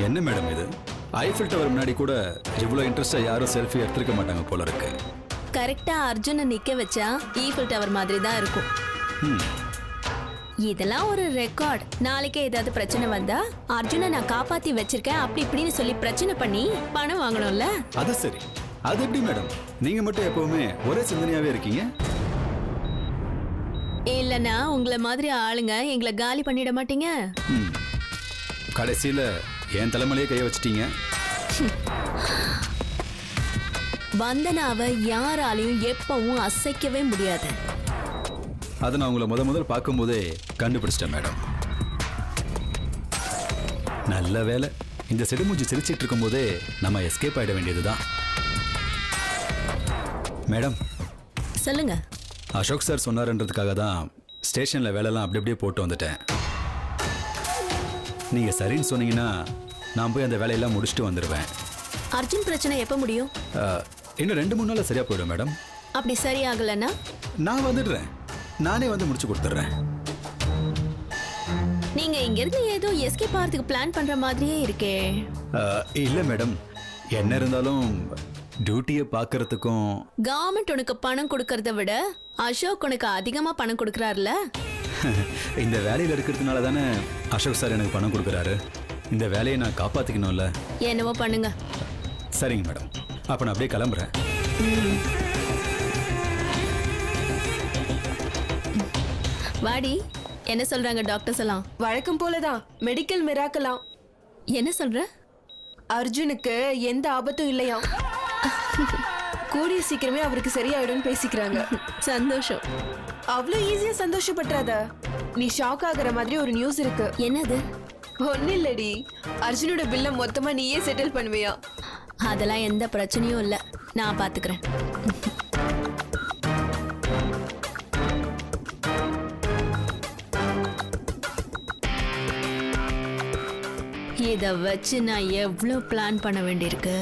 என்ன மேடம் இது? Eiffel tower முன்னாடி கூட இவ்வளோ இன்ட்ரெஸ்டா யாரும் செல்ஃபி எடுத்துருக்க மாட்டாங்க போல இருக்கு. கரெக்டா அர்ஜுனை நிக்க வச்சா ஈஃபில் டவர் மாதிரி தான் இருக்கும். இதெல்லாம் ஒரு ரெக்கார்ட். நாளைக்கே ஏதாவது பிரச்சனை வந்தா அர்ஜுனை நான் காப்பாத்தி வச்சிருக்கேன் அப்படி இப்படின்னு சொல்லி பிரச்சனை பண்ணி பணம் வாங்கணும்ல. அது சரி. அது எப்படி மேடம்? நீங்க மட்டும் எப்பவுமே ஒரே சிந்தனையாவே இருக்கீங்க. இல்லனா உங்களை மாதிரி ஆளுங்க எங்களை காலி பண்ணிட மாட்டீங்க. கடைசியில என் தலைமையிலேயே கைய வச்சிட்டீங்க. வந்தனாவை யாராலையும் எப்பவும் அசைக்கவே முடியாது. அதை நான் உங்களை முதல் பார்க்கும்போதே கண்டுபிடிச்சிட்டேன் மேடம். நல்ல வேலை, இந்த செடுமூஞ்சி சிரிச்சிட்டு இருக்கும் போதே நம்ம எஸ்கேப் ஆயிட வேண்டியதுதான். மேடம் சொல்லுங்க. அசோக் சார் சொன்னார்ன்றதுக்காக தான் ஸ்டேஷன்ல வேலைலாம் அப்படி அப்படியே போட்டு வந்துட்டேன். நீங்க சரின்னு சொன்னீங்கன்னா நான் போய் அந்த வேலையெல்லாம் முடிச்சுட்டு வந்துடுவேன். அர்ஜுன் பிரச்சனை எப்ப முடியும்? இன்னும் 2-3 நாள்ல சரியா போயிடும் மேடம். அப்படி சரியாகலன்னா நான் வந்துடுறேன். நானே வந்து முடிச்சு கொடுத்துட்றேன். நீங்க இங்க இருந்து ஏதோ எஸ்கேப் ஆகிறதுக்கு பிளான் பண்ற மாதிரியே இருக்கே. இல்ல மேடம், என்ன இருந்தாலும் டியூட்டியை பார்க்கறதுக்கும் கவர்மெண்ட் உனக்கு பணம் கொடுக்கறத விட அசோக் உனக்கு அதிகமா பணம் கொடுக்கறாருல. இந்த வேலையில இருக்கிறதுனால தானே அசோக் சார் எனக்கு பணம் கொடுக்குறாரு. இந்த வேலையை நான் காப்பாத்திக்கணும்ல. என்னவோ பண்ணுங்க. சரிங்க மேடம், அப்ப நான் அப்படியே கிளம்புறேன். வாடி. என்ன சொல்றாங்க டாக்டர்ஸ் எல்லாம்? வழக்கம் போலதான், மெடிக்கல் மிராக்கலாம். என்ன சொல்ற? அர்ஜுனுக்கு எந்த ஆபத்தும் இல்லையா, கூடிய சீக்கிரமே அவருக்கு சரியாயிடும் பேசிக்கிறாங்க. சந்தோஷம். அவ்வளவு ஈஸியா சந்தோஷப்படாத. நீ ஷாக் ஆகுற மாதிரி ஒரு நியூஸ் இருக்கு. என்னது? ஒன்னு இல்லடி, அர்ஜுனோட பில்ல மொத்தமா நீயே செட்டில் பண்ணுவியா? அதெல்லாம் எந்த பிரச்சனையும் இல்ல, நான் பாத்துக்கிறேன். இத வச்சு நான் எவ்வளவு பிளான் பண்ண வேண்டியிருக்கு.